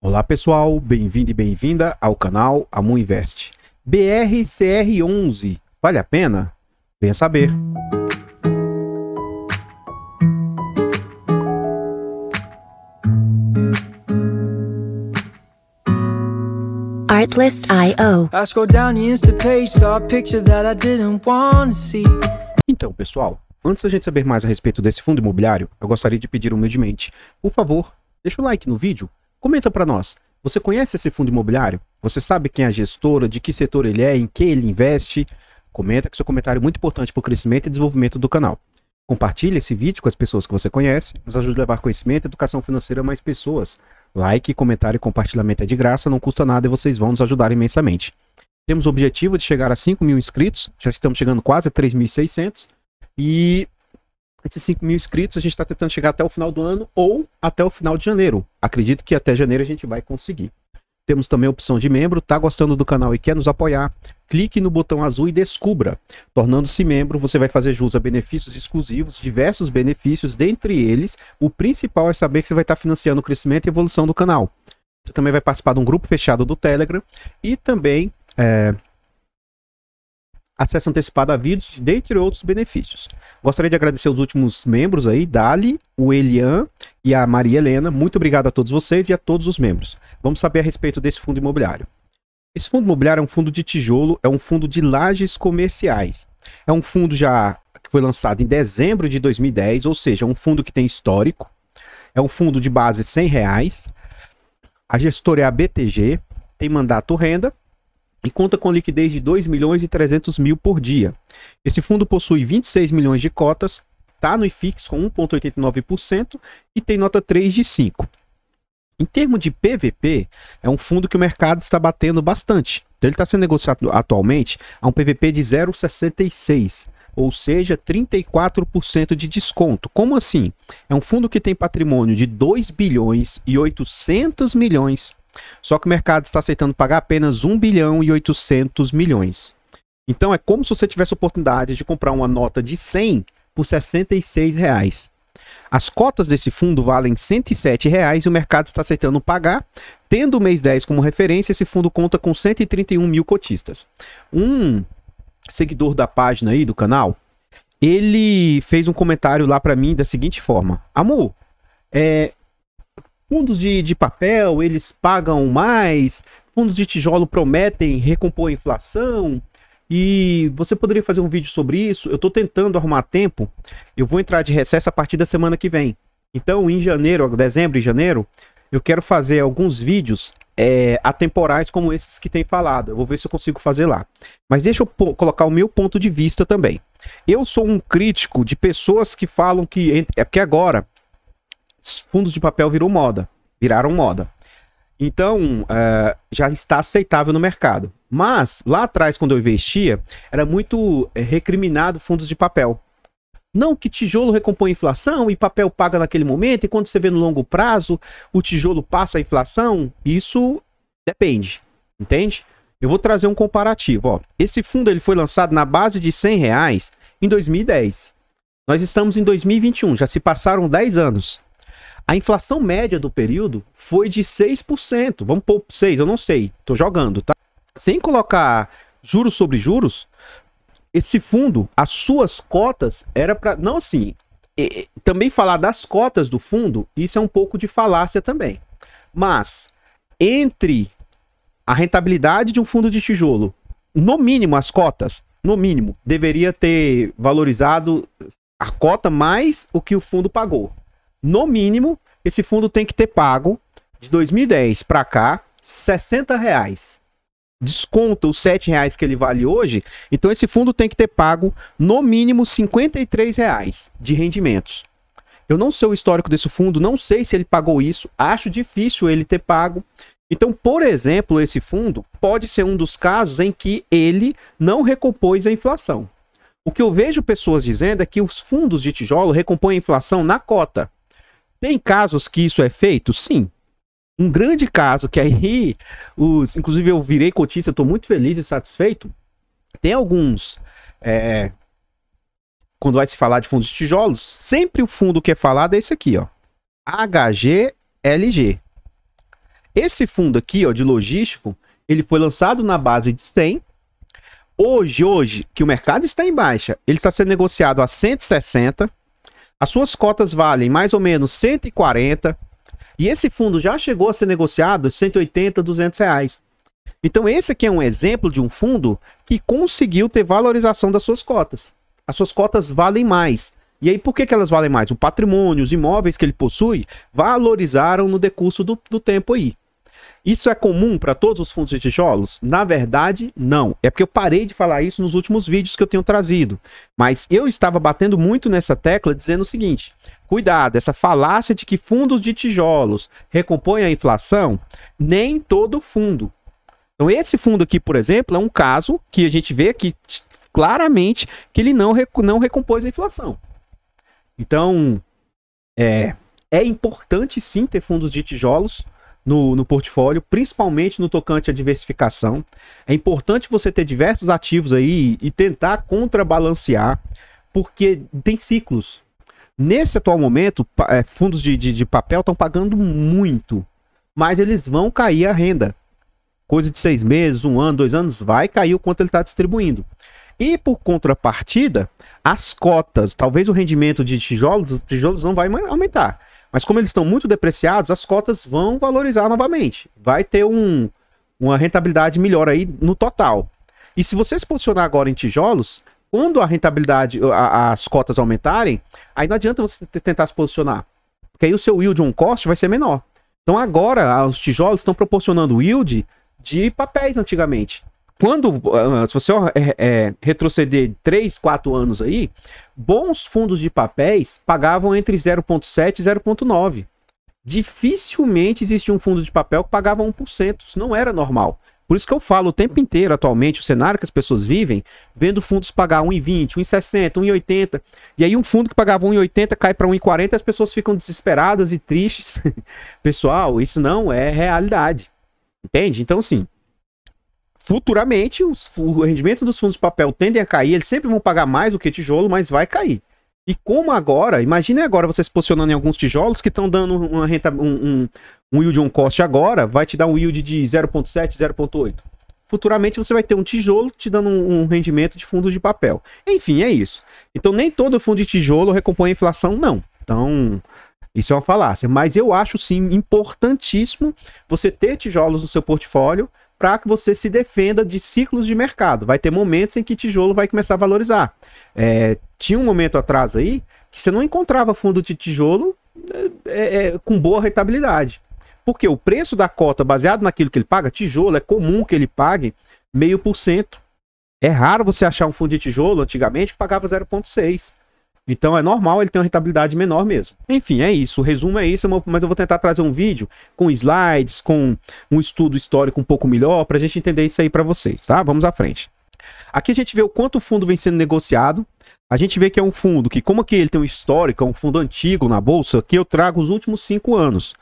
Olá pessoal, bem-vindo e bem-vinda ao canal Amu Invest. BRCR11, vale a pena? Venha saber. Artlist.io. I scrolled down the Insta page, saw a picture that I didn't want to see. Então pessoal, antes da gente saber mais a respeito desse fundo imobiliário, eu gostaria de pedir humildemente, por favor, deixa o like no vídeo, comenta para nós. Você conhece esse fundo imobiliário? Você sabe quem é a gestora, de que setor ele é, em que ele investe? Comenta, que seu comentário é muito importante para o crescimento e desenvolvimento do canal. Compartilhe esse vídeo com as pessoas que você conhece, nos ajude a levar conhecimento e educação financeira a mais pessoas. Like, comentário e compartilhamento é de graça, não custa nada e vocês vão nos ajudar imensamente. Temos o objetivo de chegar a 5.000 inscritos, já estamos chegando quase a 3.600 e esses 5.000 inscritos a gente está tentando chegar até o final do ano ou até o final de janeiro. Acredito que até janeiro a gente vai conseguir. Temos também a opção de membro. Tá gostando do canal e quer nos apoiar? Clique no botão azul e descubra. Tornando-se membro, você vai fazer jus a benefícios exclusivos, diversos benefícios, dentre eles, o principal é saber que você vai estar financiando o crescimento e evolução do canal. Você também vai participar de um grupo fechado do Telegram e também acesso antecipado a vídeos, dentre outros benefícios. Gostaria de agradecer os últimos membros aí, Dali, o Elian e a Maria Helena. Muito obrigado a todos vocês e a todos os membros. Vamos saber a respeito desse fundo imobiliário. Esse fundo imobiliário é um fundo de tijolo, é um fundo de lajes comerciais. É um fundo que foi lançado em dezembro de 2010, ou seja, é um fundo que tem histórico. É um fundo de base R$100. A gestora é a BTG, tem mandato renda e conta com liquidez de 2.300.000 por dia. Esse fundo possui 26 milhões de cotas, está no IFIX com 1,89% e tem nota 3 de 5. Em termos de PVP, é um fundo que o mercado está batendo bastante. Então, ele está sendo negociado atualmente a um PVP de 0,66, ou seja, 34% de desconto. Como assim? É um fundo que tem patrimônio de 2 bilhões e 800 milhões. Só que o mercado está aceitando pagar apenas 1 bilhão e 800 milhões. Então é como se você tivesse a oportunidade de comprar uma nota de 100 por R$66. As cotas desse fundo valem R$107 e o mercado está aceitando pagar. Tendo o mês 10 como referência, esse fundo conta com 131 mil cotistas. Um seguidor da página aí do canal, ele fez um comentário lá para mim da seguinte forma: Amu, fundos de papel, eles pagam mais, fundos de tijolo prometem recompor a inflação, e você poderia fazer um vídeo sobre isso? Eu estou tentando arrumar tempo, eu vou entrar de recesso a partir da semana que vem. Então, em janeiro, dezembro e janeiro, eu quero fazer alguns vídeos atemporais como esses que tem falado. Eu vou ver se eu consigo fazer lá. Mas deixa eu colocar o meu ponto de vista também. Eu sou um crítico de pessoas que falam que... É porque agora fundos de papel viraram moda. Então, já está aceitável no mercado. Mas, lá atrás, quando eu investia, era muito recriminado fundos de papel. Não que tijolo recompõe a inflação e papel paga naquele momento, e quando você vê no longo prazo, o tijolo passa a inflação. Isso depende, entende? Eu vou trazer um comparativo. Ó. Esse fundo ele foi lançado na base de R$100 em 2010. Nós estamos em 2021, já se passaram 10 anos. A inflação média do período foi de 6%. Vamos pôr 6%, eu não sei. Tô jogando, tá? Sem colocar juros sobre juros, esse fundo, as suas cotas, era para... Não assim, também falar das cotas do fundo, isso é um pouco de falácia também. Mas, entre a rentabilidade de um fundo de tijolo, no mínimo as cotas, no mínimo, deveria ter valorizado a cota mais o que o fundo pagou. No mínimo, esse fundo tem que ter pago, de 2010 para cá, R$60. Desconta os R$7 que ele vale hoje, então esse fundo tem que ter pago, no mínimo, R$53 de rendimentos. Eu não sei o histórico desse fundo, não sei se ele pagou isso, acho difícil ele ter pago. Então, por exemplo, esse fundo pode ser um dos casos em que ele não recompôs a inflação. O que eu vejo pessoas dizendo é que os fundos de tijolo recompõem a inflação na cota. Tem casos que isso é feito? Sim. Um grande caso que aí, inclusive eu virei cotista, eu estou muito feliz e satisfeito. Tem alguns, quando vai se falar de fundos de tijolos, sempre o fundo que é falado é esse aqui, ó, HGLG. Esse fundo aqui, ó, de logístico, ele foi lançado na base de 100. Hoje, que o mercado está em baixa, ele está sendo negociado a 160. As suas cotas valem mais ou menos 140. E esse fundo já chegou a ser negociado a 180, 200 reais. Então esse aqui é um exemplo de um fundo que conseguiu ter valorização das suas cotas. As suas cotas valem mais. E aí por que elas valem mais? O patrimônio, os imóveis que ele possui, valorizaram no decurso do tempo aí. Isso é comum para todos os fundos de tijolos? Na verdade, não. É porque eu parei de falar isso nos últimos vídeos que eu tenho trazido. Mas eu estava batendo muito nessa tecla dizendo o seguinte: cuidado, essa falácia de que fundos de tijolos recompõem a inflação, nem todo fundo. Então esse fundo aqui, por exemplo, é um caso que a gente vê aqui claramente que ele não recompôs a inflação. Então, é importante sim ter fundos de tijolos no portfólio, principalmente no tocante à diversificação. É importante você ter diversos ativos aí e tentar contrabalancear, porque tem ciclos. Nesse atual momento, fundos de papel estão pagando muito, mas eles vão cair a renda. Coisa de 6 meses, 1 ano, 2 anos, vai cair o quanto ele está distribuindo. E por contrapartida, as cotas, talvez o rendimento de tijolos não vai aumentar. Mas como eles estão muito depreciados, as cotas vão valorizar novamente. Vai ter uma rentabilidade melhor aí no total. E se você se posicionar agora em tijolos, quando a rentabilidade, as cotas aumentarem, aí não adianta você tentar se posicionar. Porque aí o seu yield on cost vai ser menor. Então agora os tijolos estão proporcionando yield de papéis antigamente. Quando, se você retroceder 3, 4 anos aí, bons fundos de papéis pagavam entre 0,7 e 0,9. Dificilmente existia um fundo de papel que pagava 1%. Isso não era normal. Por isso que eu falo o tempo inteiro, atualmente, o cenário que as pessoas vivem, vendo fundos pagar 1,20, 1,60, 1,80. E aí um fundo que pagava 1,80 cai para 1,40 e as pessoas ficam desesperadas e tristes. Pessoal, isso não é realidade. Entende? Então, sim. Futuramente, o rendimento dos fundos de papel tendem a cair, eles sempre vão pagar mais do que tijolo, mas vai cair. E como agora, imagine agora você se posicionando em alguns tijolos que estão dando uma renta, um yield on cost agora, vai te dar um yield de 0,7, 0,8. Futuramente você vai ter um tijolo te dando um rendimento de fundos de papel. Enfim, é isso. Então nem todo fundo de tijolo recompõe a inflação, não. Então, isso é uma falácia. Mas eu acho sim importantíssimo você ter tijolos no seu portfólio, para que você se defenda de ciclos de mercado. Vai ter momentos em que tijolo vai começar a valorizar. Tinha um momento atrás aí que você não encontrava fundo de tijolo com boa rentabilidade. Porque o preço da cota, baseado naquilo que ele paga, tijolo, é comum que ele pague 0,5%. É raro você achar um fundo de tijolo, antigamente, que pagava 0,6%. Então é normal ele ter uma rentabilidade menor mesmo. Enfim, é isso. O resumo é isso, mas eu vou tentar trazer um vídeo com slides, com um estudo histórico um pouco melhor, para a gente entender isso aí para vocês, tá? Vamos à frente. Aqui a gente vê o quanto o fundo vem sendo negociado. A gente vê que é um fundo que, como aqui ele tem um histórico, é um fundo antigo na bolsa, aqui eu trago os últimos 5 anos.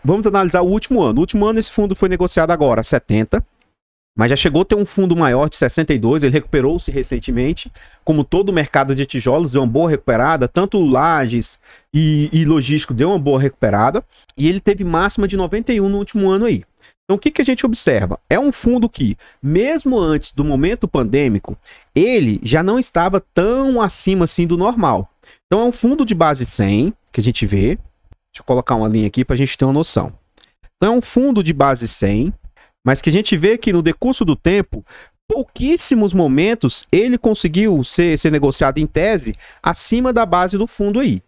Vamos analisar o último ano. No último ano esse fundo foi negociado agora a 70. Mas já chegou a ter um fundo maior de 62, ele recuperou-se recentemente, como todo o mercado de tijolos deu uma boa recuperada, tanto lajes e logístico deu uma boa recuperada, e ele teve máxima de 91 no último ano aí. Então o que a gente observa? É um fundo que, mesmo antes do momento pandêmico, ele já não estava tão acima assim do normal. Então é um fundo de base 100, que a gente vê, deixa eu colocar uma linha aqui para a gente ter uma noção. Então é um fundo de base 100, mas que a gente vê que no decurso do tempo, pouquíssimos momentos ele conseguiu ser negociado em tese acima da base do fundo aí,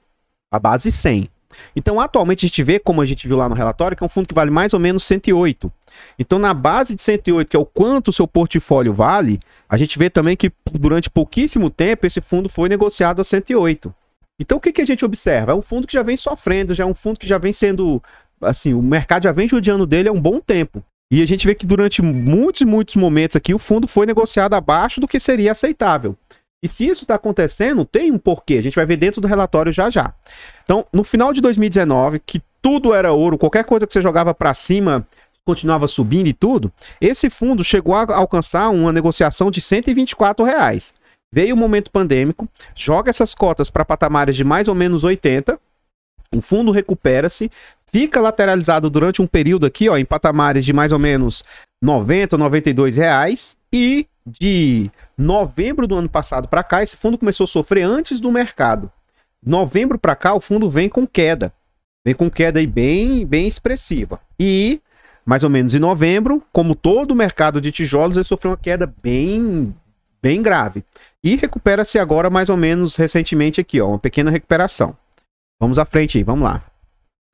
a base 100. Então atualmente a gente vê, como a gente viu lá no relatório, que é um fundo que vale mais ou menos 108. Então na base de 108, que é o quanto o seu portfólio vale, a gente vê também que durante pouquíssimo tempo esse fundo foi negociado a 108. Então o que a gente observa? É um fundo que já vem sofrendo, já é um fundo que já vem sendo, assim, o mercado já vem judiando dele há um bom tempo. E a gente vê que durante muitos momentos aqui o fundo foi negociado abaixo do que seria aceitável. E se isso está acontecendo, tem um porquê. A gente vai ver dentro do relatório já já. Então, no final de 2019, que tudo era ouro, qualquer coisa que você jogava para cima continuava subindo e tudo, esse fundo chegou a alcançar uma negociação de R$ 124. Veio o momento pandêmico, joga essas cotas para patamares de mais ou menos 80, o fundo recupera-se, fica lateralizado durante um período aqui, ó, em patamares de mais ou menos 90, 92 reais, e de novembro do ano passado para cá, esse fundo começou a sofrer antes do mercado. Novembro para cá, o fundo vem com queda aí bem expressiva. E mais ou menos em novembro, como todo o mercado de tijolos, ele sofreu uma queda bem grave. E recupera-se agora mais ou menos recentemente aqui, ó, uma pequena recuperação. Vamos à frente aí, vamos lá.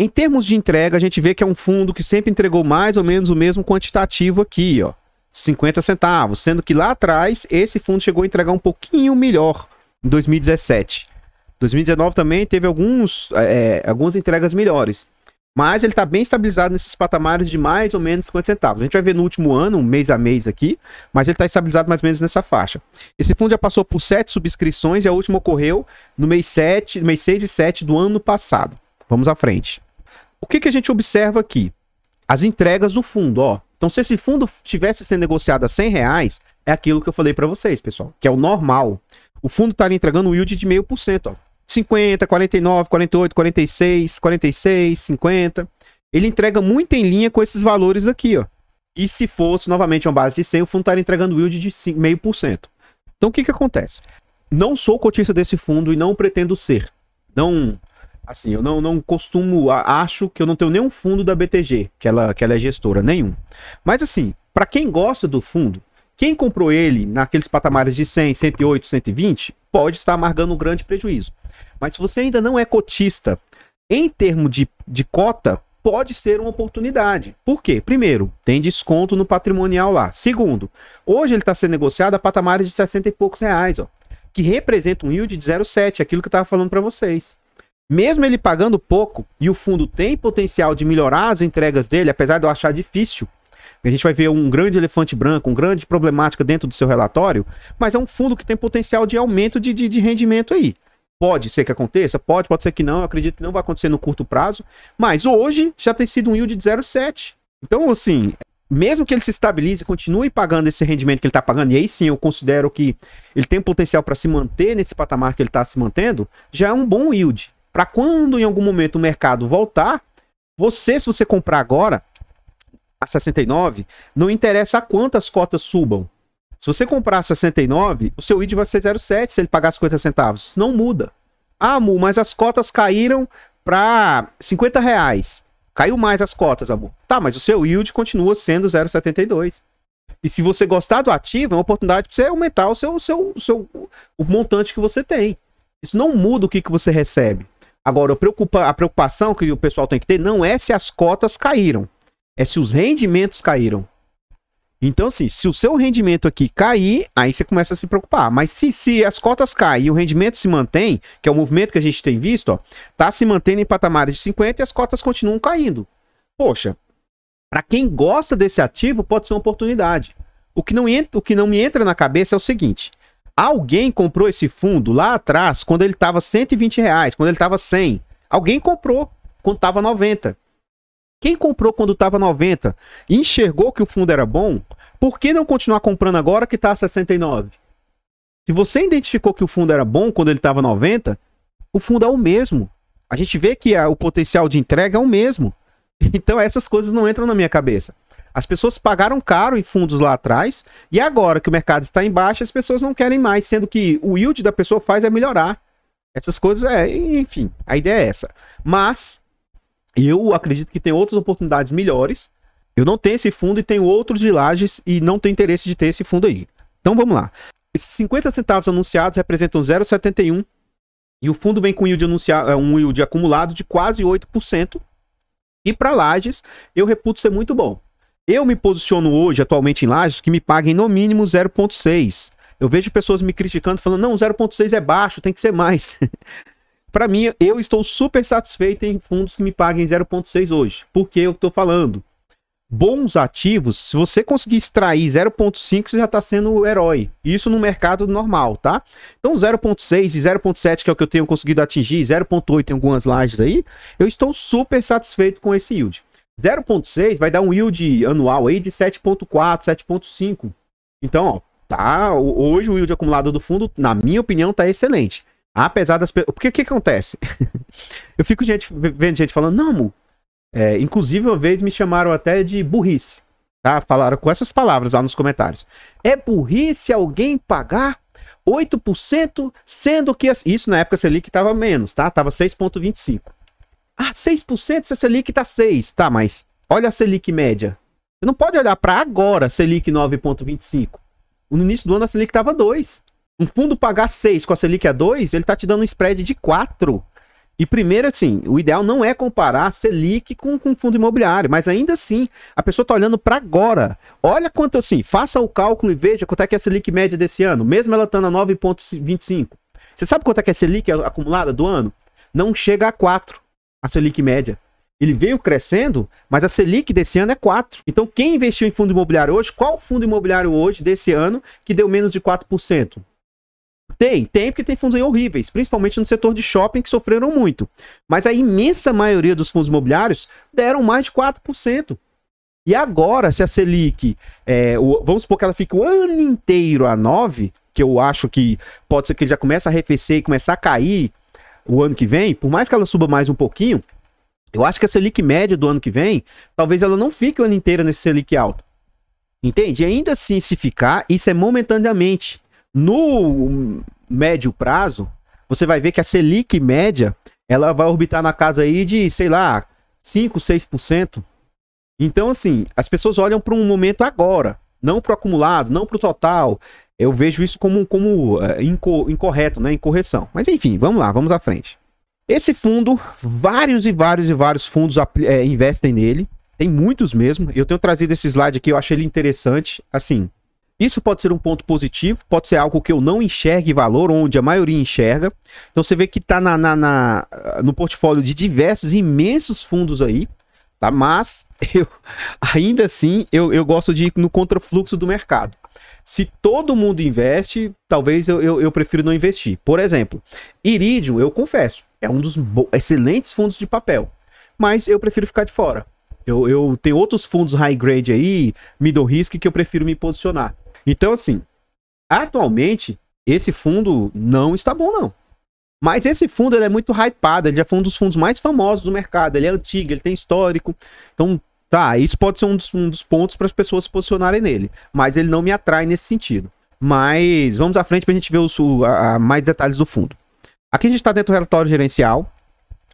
Em termos de entrega, a gente vê que é um fundo que sempre entregou mais ou menos o mesmo quantitativo aqui, ó, 50 centavos, sendo que lá atrás esse fundo chegou a entregar um pouquinho melhor em 2017. 2019 também teve algumas entregas melhores, mas ele está bem estabilizado nesses patamares de mais ou menos 50 centavos. A gente vai ver no último ano, mês a mês aqui, mas ele está estabilizado mais ou menos nessa faixa. Esse fundo já passou por 7 subscrições e a última ocorreu no mês 6 e 7 do ano passado. Vamos à frente. O que a gente observa aqui? As entregas do fundo, ó. Então, se esse fundo tivesse sendo negociado a R$100, é aquilo que eu falei para vocês, pessoal, que é o normal. O fundo está entregando um yield de 0,5%, ó. 50, 49, 48, 46, 46, 50. Ele entrega muito em linha com esses valores aqui, ó. E se fosse novamente uma base de 100, o fundo estaria entregando yield de 0,5%. Então, o que acontece? Não sou cotista desse fundo e não pretendo ser. Não, assim, eu não costumo, acho que eu não tenho nenhum fundo da BTG, que ela é gestora, nenhum. Mas assim, para quem gosta do fundo, quem comprou ele naqueles patamares de 100, 108, 120, pode estar amargando um grande prejuízo. Mas se você ainda não é cotista, em termos de cota, pode ser uma oportunidade. Por quê? Primeiro, tem desconto no patrimonial lá. Segundo, hoje ele está sendo negociado a patamares de 60 e poucos reais, ó, que representa um yield de 0,7, aquilo que eu estava falando para vocês. Mesmo ele pagando pouco, e o fundo tem potencial de melhorar as entregas dele, apesar de eu achar difícil, a gente vai ver um grande elefante branco, uma grande problemática dentro do seu relatório, mas é um fundo que tem potencial de aumento de rendimento aí. Pode ser que aconteça? Pode ser que não. Eu acredito que não vai acontecer no curto prazo. Mas hoje já tem sido um yield de 0,7. Então, assim, mesmo que ele se estabilize e continue pagando esse rendimento que ele está pagando, e aí sim eu considero que ele tem potencial para se manter nesse patamar que ele está se mantendo, já é um bom yield. Para quando em algum momento o mercado voltar, se você comprar agora a 69, não interessa a quantas cotas subam. Se você comprar 69, o seu yield vai ser 0,7 se ele pagar 50 centavos. Não muda. Ah, Mu, mas as cotas caíram para 50 reais. Caiu mais as cotas, amor. Tá, mas o seu yield continua sendo 0,72. E se você gostar do ativo, é uma oportunidade para você aumentar o montante que você tem. Isso não muda o que você recebe. Agora, a preocupação que o pessoal tem que ter não é se as cotas caíram. É se os rendimentos caíram. Então, assim, se o seu rendimento aqui cair, aí você começa a se preocupar. Mas se as cotas caem e o rendimento se mantém, que é o movimento que a gente tem visto, ó, tá se mantendo em patamares de 50 e as cotas continuam caindo. Poxa, para quem gosta desse ativo, pode ser uma oportunidade. O que não me entra na cabeça é o seguinte: alguém comprou esse fundo lá atrás, quando ele estava 120 reais, quando ele estava 100. Alguém comprou quando estava 90. Quem comprou quando estava 90 e enxergou que o fundo era bom, por que não continuar comprando agora que está a 69? Se você identificou que o fundo era bom quando ele estava 90, o fundo é o mesmo. A gente vê que o potencial de entrega é o mesmo. Então essas coisas não entram na minha cabeça. As pessoas pagaram caro em fundos lá atrás e agora que o mercado está em baixa, as pessoas não querem mais, sendo que o yield da pessoa faz é melhorar. Essas coisas, enfim, a ideia é essa. Mas eu acredito que tem outras oportunidades melhores. Eu não tenho esse fundo e tenho outros de Lajes e não tenho interesse de ter esse fundo aí. Então vamos lá. Esses 50 centavos anunciados representam 0,71 e o fundo vem com um yield acumulado de quase 8%. E para Lajes, eu reputo ser muito bom. Eu me posiciono hoje, atualmente em Lajes, que me paguem no mínimo 0,6. Eu vejo pessoas me criticando, falando, não, 0,6 é baixo, tem que ser mais. Para mim, eu estou super satisfeito em fundos que me paguem 0,6 hoje. Porque eu estou falando, bons ativos, se você conseguir extrair 0,5, você já está sendo o herói. Isso no mercado normal, tá? Então 0,6 e 0,7, que é o que eu tenho conseguido atingir, 0,8 em algumas lajes aí, eu estou super satisfeito com esse yield. 0,6 vai dar um yield anual aí de 7,4, 7,5. Então, ó, tá, hoje o yield acumulado do fundo, na minha opinião, tá excelente. Apesar das... Porque o que acontece? Eu fico vendo gente falando, não, Mu, Inclusive, uma vez me chamaram até de burrice, tá? Falaram com essas palavras lá nos comentários. É burrice alguém pagar 8%, sendo que... Isso na época a Selic estava menos, tá? Tava 6,25%. Ah, 6% se a Selic tá 6%. Tá, mas olha a Selic média. Você não pode olhar para agora, Selic 9,25%. No início do ano a Selic tava 2%. Um fundo pagar 6 com a Selic a 2, ele tá te dando um spread de 4. E primeiro, assim, o ideal não é comparar a Selic com fundo imobiliário, mas ainda assim, a pessoa tá olhando para agora. Olha quanto, assim, faça o cálculo e veja quanto é que é a Selic média desse ano, mesmo ela estando a 9,25. Você sabe quanto é que é a Selic acumulada do ano? Não chega a 4, a Selic média. Ele veio crescendo, mas a Selic desse ano é 4. Então, quem investiu em fundo imobiliário hoje, qual fundo imobiliário hoje desse ano que deu menos de 4%? Tem, porque tem fundos aí horríveis, principalmente no setor de shopping, que sofreram muito. Mas a imensa maioria dos fundos imobiliários deram mais de 4%. E agora, se a Selic, vamos supor que ela fique o ano inteiro a 9%, que eu acho que pode ser que ele já comece a arrefecer e começar a cair o ano que vem, por mais que ela suba mais um pouquinho, eu acho que a Selic média do ano que vem, talvez ela não fique o ano inteiro nesse Selic alta. Entende? E ainda assim, se ficar, isso é momentaneamente. No médio prazo, você vai ver que a Selic média, ela vai orbitar na casa aí de, sei lá, 5, 6%. Então, assim, as pessoas olham para um momento agora, não para o acumulado, não para o total. Eu vejo isso como incorreto, né? Incorreção. Mas enfim, vamos lá, vamos à frente. Esse fundo, vários fundos investem nele. Tem muitos mesmo. Eu tenho trazido esse slide aqui, eu achei ele interessante. Assim, isso pode ser um ponto positivo, pode ser algo que eu não enxergue valor, onde a maioria enxerga. Então você vê que está no portfólio de diversos, imensos fundos aí, tá? Mas ainda assim eu gosto de ir no contrafluxo do mercado. Se todo mundo investe, talvez eu prefiro não investir. Por exemplo, Iridium, eu confesso, é um dos excelentes fundos de papel, mas eu prefiro ficar de fora. Eu tenho outros fundos high grade aí, middle risk, que eu prefiro me posicionar. Então, assim, atualmente, esse fundo não está bom, não. Mas esse fundo, ele é muito hypado, ele já foi um dos fundos mais famosos do mercado, ele é antigo, ele tem histórico. Então, tá, isso pode ser um dos pontos para as pessoas se posicionarem nele. Mas ele não me atrai nesse sentido. Mas vamos à frente para a gente ver mais detalhes do fundo. Aqui a gente está dentro do relatório gerencial.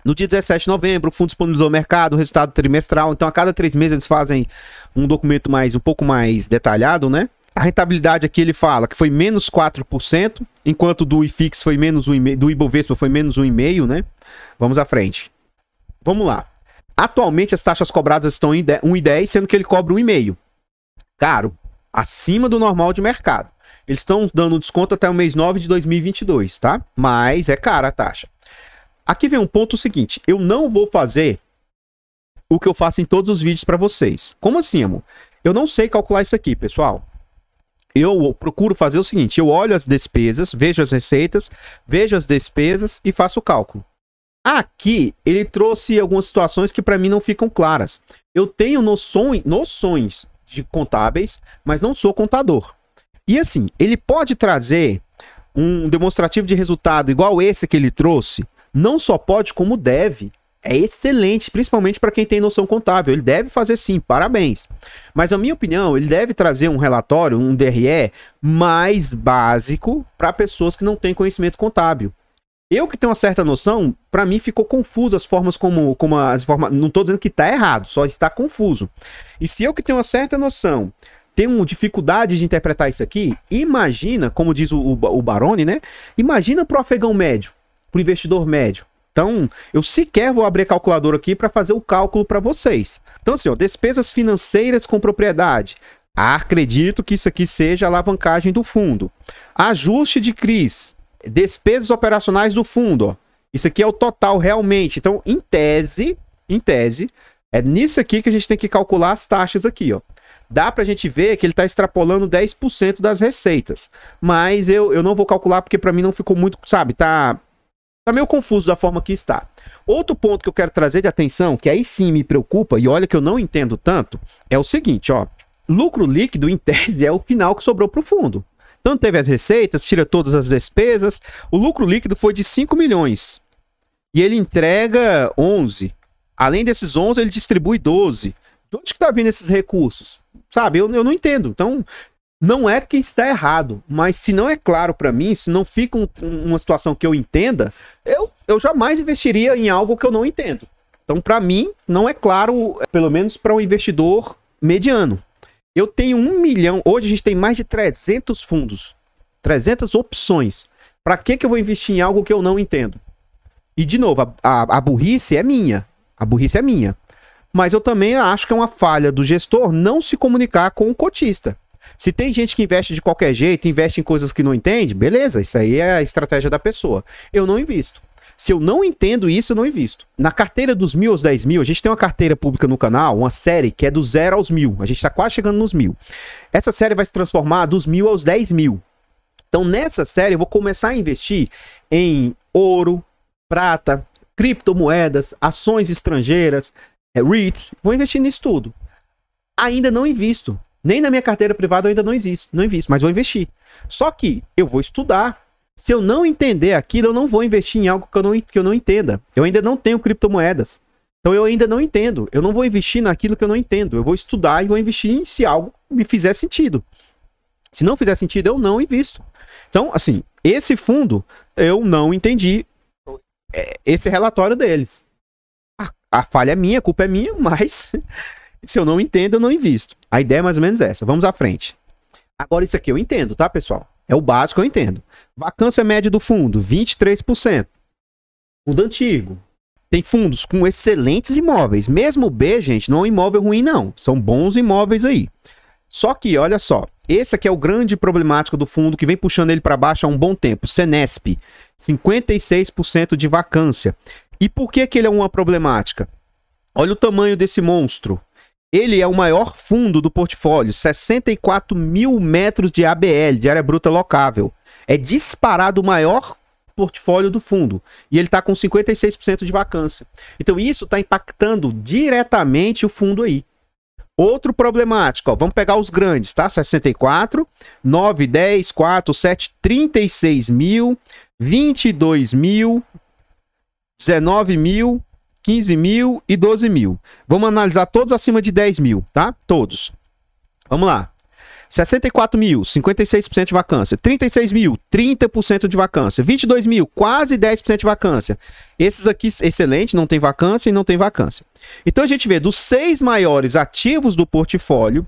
No dia 17 de novembro, o fundo disponibilizou ao mercado o resultado trimestral. Então, a cada 3 meses, eles fazem um documento um pouco mais detalhado, né? A rentabilidade aqui ele fala que foi menos 4%, enquanto do IFIX foi menos 1,5%, do Ibovespa foi menos 1,5%, né? Vamos à frente. Vamos lá. Atualmente, as taxas cobradas estão em 1,10, sendo que ele cobra 1,5%. Caro, acima do normal de mercado. Eles estão dando desconto até o mês 9 de 2022, tá? Mas é cara a taxa. Aqui vem um ponto seguinte, eu não vou fazer o que eu faço em todos os vídeos para vocês. Como assim, amor? Eu não sei calcular isso aqui, pessoal. Eu procuro fazer o seguinte, eu olho as despesas, vejo as receitas, vejo as despesas e faço o cálculo. Aqui, ele trouxe algumas situações que para mim não ficam claras. Eu tenho noções de contábeis, mas não sou contador. E assim, ele pode trazer um demonstrativo de resultado igual esse que ele trouxe, não só pode, como deve. É excelente, principalmente para quem tem noção contábil. Ele deve fazer sim, parabéns. Mas, na minha opinião, ele deve trazer um relatório, um DRE, mais básico para pessoas que não têm conhecimento contábil. Eu que tenho uma certa noção, para mim ficou confuso as formas como as formas. Não estou dizendo que está errado, só está confuso. E se eu que tenho uma certa noção tenho dificuldade de interpretar isso aqui, imagina, como diz o Baroni, né? Imagina para o afegão médio, para o investidor médio. Então, eu sequer vou abrir a calculadora aqui para fazer o cálculo para vocês. Então, assim, ó, despesas financeiras com propriedade. Acredito que isso aqui seja a alavancagem do fundo. Ajuste de CRIs. Despesas operacionais do fundo. Ó. Isso aqui é o total realmente. Então, em tese, é nisso aqui que a gente tem que calcular as taxas aqui, ó. Dá pra gente ver que ele tá extrapolando 10% das receitas. Mas eu não vou calcular porque para mim não ficou muito, sabe, tá meio confuso da forma que está. Outro ponto que eu quero trazer de atenção, que aí sim me preocupa, e olha que eu não entendo tanto, é o seguinte, ó. Lucro líquido, em tese, é o final que sobrou para o fundo. Então teve as receitas, tira todas as despesas, o lucro líquido foi de 5 milhões. E ele entrega 11. Além desses 11, ele distribui 12. De onde que tá vindo esses recursos? Sabe, eu não entendo. Então, não é que está errado, mas se não é claro para mim, se não fica uma situação que eu entenda, eu jamais investiria em algo que eu não entendo. Então, para mim, não é claro, pelo menos para um investidor mediano. Eu tenho 1 milhão, hoje a gente tem mais de 300 fundos, 300 opções. Para que eu vou investir em algo que eu não entendo? E, de novo, a burrice é minha. A burrice é minha. Mas eu também acho que é uma falha do gestor não se comunicar com o cotista. Se tem gente que investe de qualquer jeito, investe em coisas que não entende, beleza, isso aí é a estratégia da pessoa. Eu não invisto. Se eu não entendo isso, eu não invisto. Na carteira dos 1.000 aos 10.000, a gente tem uma carteira pública no canal, uma série que é do 0 aos 1.000. A gente está quase chegando nos 1.000. Essa série vai se transformar dos 1.000 aos 10.000. Então, nessa série, eu vou começar a investir em ouro, prata, criptomoedas, ações estrangeiras, REITs. Vou investir nisso tudo. Ainda não invisto. Nem na minha carteira privada eu ainda não invisto, mas vou investir. Só que eu vou estudar. Se eu não entender aquilo, eu não vou investir em algo que eu não entenda. Eu ainda não tenho criptomoedas. Então eu ainda não entendo. Eu não vou investir naquilo que eu não entendo. Eu vou estudar e vou investir se algo me fizer sentido. Se não fizer sentido, eu não invisto. Então, assim, esse fundo, eu não entendi esse relatório deles. A falha é minha, a culpa é minha, mas... Se eu não entendo, eu não invisto. A ideia é mais ou menos essa. Vamos à frente. Agora, isso aqui eu entendo, tá, pessoal? É o básico, eu entendo. Vacância média do fundo, 23%. Fundo antigo. Tem fundos com excelentes imóveis. Mesmo B, gente, não é um imóvel ruim, não. São bons imóveis aí. Só que, olha só. Esse aqui é o grande problemático do fundo que vem puxando ele para baixo há um bom tempo. Senesp, 56% de vacância. E por que ele é uma problemática? Olha o tamanho desse monstro. Ele é o maior fundo do portfólio, 64 mil metros de ABL, de área bruta locável. É disparado o maior portfólio do fundo. E ele está com 56% de vacância. Então isso está impactando diretamente o fundo aí. Outro problemático, ó, vamos pegar os grandes, tá? 64, 9, 10, 4, 7, 36 mil, 22 mil, 19 mil... 15 mil e 12 mil. Vamos analisar todos acima de 10 mil, tá? Todos. Vamos lá. 64 mil, 56% de vacância. 36 mil, 30% de vacância. 22 mil, quase 10% de vacância. Esses aqui, excelente, não tem vacância e não tem vacância. Então a gente vê, dos 6 maiores ativos do portfólio,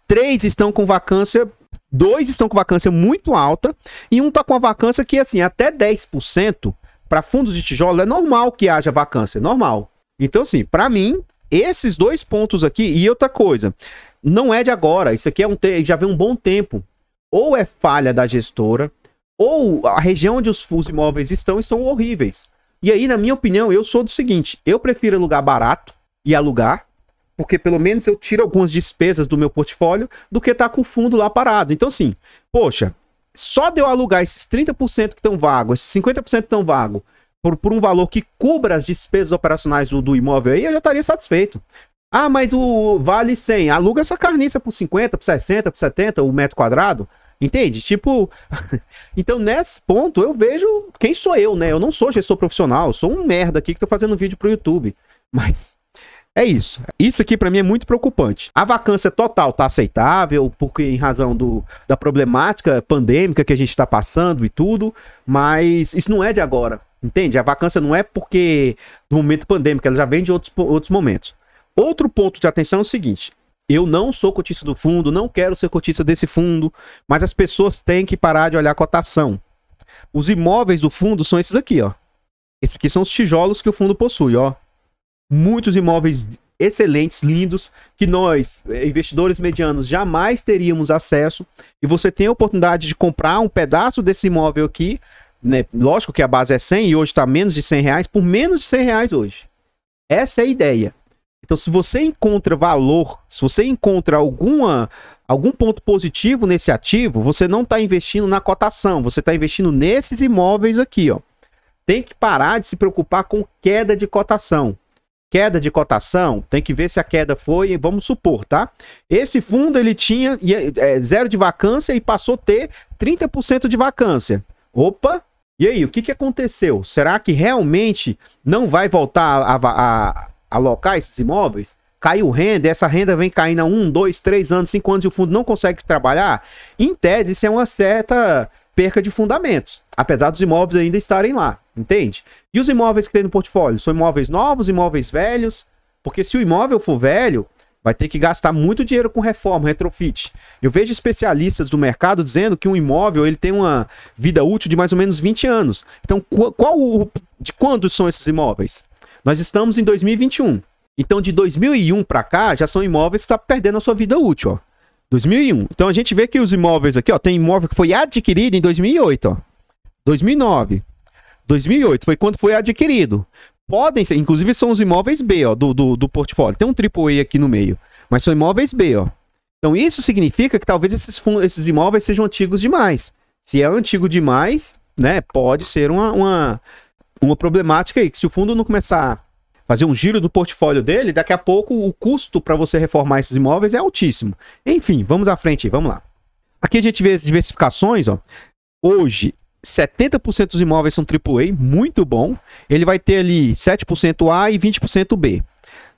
3 estão com vacância, 2 estão com vacância muito alta e um está com a vacância que, assim, até 10%. Para fundos de tijolo é normal que haja vacância, normal. Então, assim, para mim, esses 2 pontos aqui, e outra coisa, não é de agora, isso aqui já vem um bom tempo. Ou é falha da gestora, ou a região onde os imóveis estão horríveis. E aí, na minha opinião, eu sou do seguinte, eu prefiro alugar barato e alugar, porque pelo menos eu tiro algumas despesas do meu portfólio, do que estar com o fundo lá parado. Então, assim, poxa... Só de eu alugar esses 30% que estão vagos, esses 50% que estão vagos, por um valor que cubra as despesas operacionais do imóvel aí, eu já estaria satisfeito. Ah, mas o vale 100. Aluga essa carniça por 50, por 60, por 70 o metro quadrado. Entende? Tipo... Então, nesse ponto, eu vejo... Quem sou eu, né? Eu não sou gestor profissional. Eu sou um merda aqui que tô fazendo vídeo pro YouTube. Mas... É isso. Isso aqui para mim é muito preocupante. A vacância total tá aceitável, porque em razão da problemática pandêmica que a gente está passando e tudo, mas isso não é de agora, entende? A vacância não é porque do momento pandêmico, ela já vem de outros momentos. Outro ponto de atenção é o seguinte, eu não sou cotista do fundo, não quero ser cotista desse fundo, mas as pessoas têm que parar de olhar a cotação. Os imóveis do fundo são esses aqui, ó. Esses aqui são os tijolos que o fundo possui, ó. Muitos imóveis excelentes, lindos, que nós, investidores medianos, jamais teríamos acesso. E você tem a oportunidade de comprar um pedaço desse imóvel aqui, né? Lógico que a base é 100 e hoje está menos de 100 reais, por menos de 100 reais hoje. Essa é a ideia. Então, se você encontra valor, se você encontra algum ponto positivo nesse ativo, você não está investindo na cotação, você está investindo nesses imóveis aqui, ó. Tem que parar de se preocupar com queda de cotação. Queda de cotação, tem que ver se a queda foi, vamos supor, tá? Esse fundo, ele tinha 0 de vacância e passou a ter 30% de vacância. Opa! E aí, o que aconteceu? Será que realmente não vai voltar alocar esses imóveis, caiu renda, essa renda vem caindo há 1, 2, 3 anos, 5 anos e o fundo não consegue trabalhar, em tese isso é uma certa perca de fundamentos, apesar dos imóveis ainda estarem lá, entende? E os imóveis que tem no portfólio? São imóveis novos, imóveis velhos? Porque se o imóvel for velho, vai ter que gastar muito dinheiro com reforma, retrofit. Eu vejo especialistas do mercado dizendo que um imóvel ele tem uma vida útil de mais ou menos 20 anos. Então, de quando são esses imóveis? Nós estamos em 2021. Então, de 2001 para cá, já são imóveis que estão perdendo a sua vida útil, ó. 2001. Então, a gente vê que os imóveis aqui, ó, tem imóvel que foi adquirido em 2008, ó. 2009. 2008 foi quando foi adquirido. Podem ser, inclusive são os imóveis B, ó, do portfólio. Tem um AAA aqui no meio, mas são imóveis B, ó. Então, isso significa que talvez esses imóveis sejam antigos demais. Se é antigo demais, né, pode ser uma problemática aí, que se o fundo não começar a fazer um giro do portfólio dele, daqui a pouco o custo para você reformar esses imóveis é altíssimo. Enfim, vamos à frente, vamos lá. Aqui a gente vê as diversificações, ó. Hoje, 70% dos imóveis são AAA, muito bom. Ele vai ter ali 7% A e 20% B.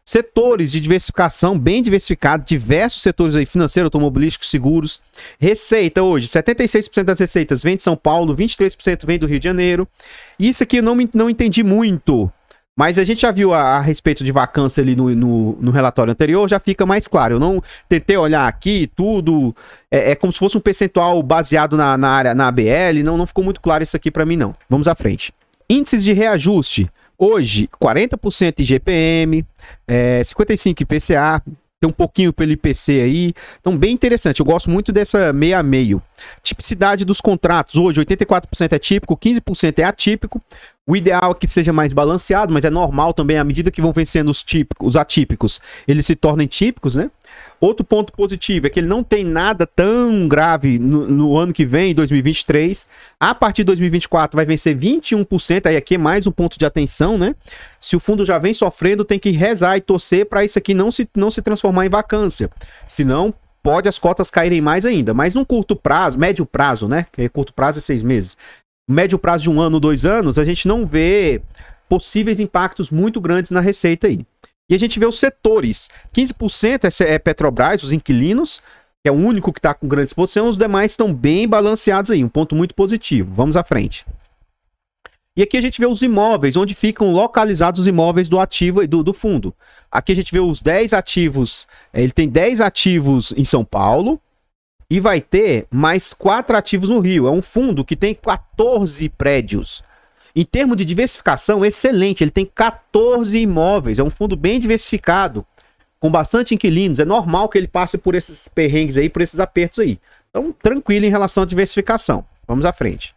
Setores de diversificação, bem diversificado, diversos setores aí, financeiro, automobilístico, seguros. Receita hoje, 76% das receitas vem de São Paulo, 23% vem do Rio de Janeiro. Isso aqui eu não entendi muito, mas a gente já viu a respeito de vacância ali no relatório anterior, já fica mais claro. Eu não tentei olhar aqui tudo, é como se fosse um percentual baseado na área, na ABL, não ficou muito claro isso aqui para mim não. Vamos à frente. Índices de reajuste, hoje 40% IGPM, 55% IPCA, tem um pouquinho pelo IPC aí, então bem interessante, eu gosto muito dessa meio a meio. Tipicidade dos contratos, hoje 84% é típico, 15% é atípico, o ideal é que seja mais balanceado, mas é normal também, à medida que vão vencendo os atípicos, eles se tornem típicos, né? Outro ponto positivo é que ele não tem nada tão grave no ano que vem, em 2023. A partir de 2024 vai vencer 21%, aí aqui é mais um ponto de atenção, né? Se o fundo já vem sofrendo, tem que rezar e torcer para isso aqui não se transformar em vacância. Senão, pode as cotas caírem mais ainda. Mas num curto prazo, médio prazo, né? Que curto prazo é 6 meses. Médio prazo de 1 ano, 2 anos, a gente não vê possíveis impactos muito grandes na receita aí. E a gente vê os setores, 15% é Petrobras, os inquilinos, que é o único que está com grande exposição, os demais estão bem balanceados aí, um ponto muito positivo. Vamos à frente. E aqui a gente vê os imóveis, onde ficam localizados os imóveis do ativo e do fundo. Aqui a gente vê os 10 ativos, ele tem 10 ativos em São Paulo e vai ter mais 4 ativos no Rio. É um fundo que tem 14 prédios. Em termos de diversificação, excelente. Ele tem 14 imóveis. É um fundo bem diversificado, com bastante inquilinos. É normal que ele passe por esses perrengues aí, por esses apertos aí. Então, tranquilo em relação à diversificação. Vamos à frente.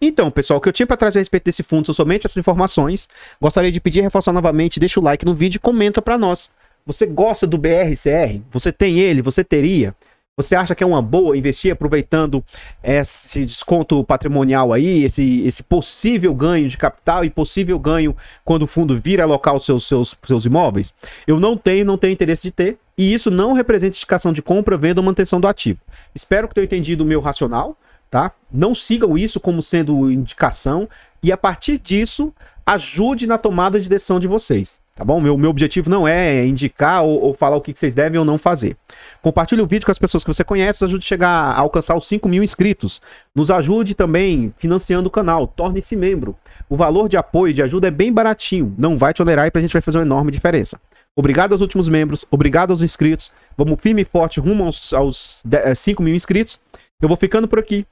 Então, pessoal, o que eu tinha para trazer a respeito desse fundo são somente essas informações. Gostaria de pedir, reforçar novamente, deixa o like no vídeo e comenta para nós. Você gosta do BRCR? Você tem ele? Você teria? Você acha que é uma boa investir aproveitando esse desconto patrimonial aí, esse possível ganho de capital e possível ganho quando o fundo vir alocar os seus imóveis? Eu não tenho interesse de ter, e isso não representa indicação de compra, venda ou manutenção do ativo. Espero que tenham entendido o meu racional, tá? Não sigam isso como sendo indicação e a partir disso ajude na tomada de decisão de vocês. Tá bom? Meu objetivo não é indicar ou falar o que vocês devem ou não fazer. Compartilhe o vídeo com as pessoas que você conhece, ajude a chegar a alcançar os 5.000 inscritos. Nos ajude também financiando o canal, torne-se membro. O valor de apoio e de ajuda é bem baratinho, não vai tolerar e pra gente vai fazer uma enorme diferença. Obrigado aos últimos membros, obrigado aos inscritos. Vamos firme e forte rumo aos 5.000 inscritos. Eu vou ficando por aqui.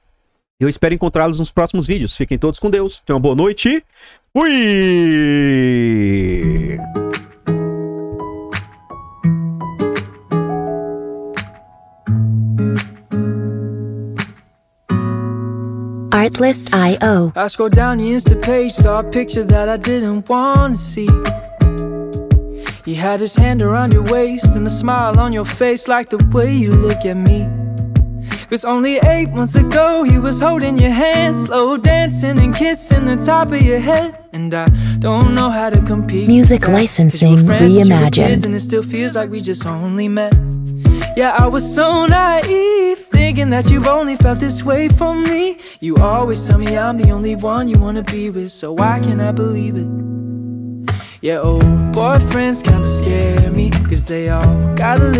Eu espero encontrá-los nos próximos vídeos. Fiquem todos com Deus. Tenham uma boa noite. Fui! Artlist.io. I scrolled down the Insta page, saw a picture that I didn't want to see. He had his hand around your waist and a smile on your face, like the way you look at me. 'Cause only 8 months ago he was holding your hand, slow dancing and kissing the top of your head. And I don't know how to compete. Music licensing reimagined. And it still feels like we just only met. Yeah, I was so naive, thinking that you've only felt this way for me. You always tell me I'm the only one you wanna be with, so why can't I believe it? Yeah, old boyfriends kinda scare me, 'cause they all got a little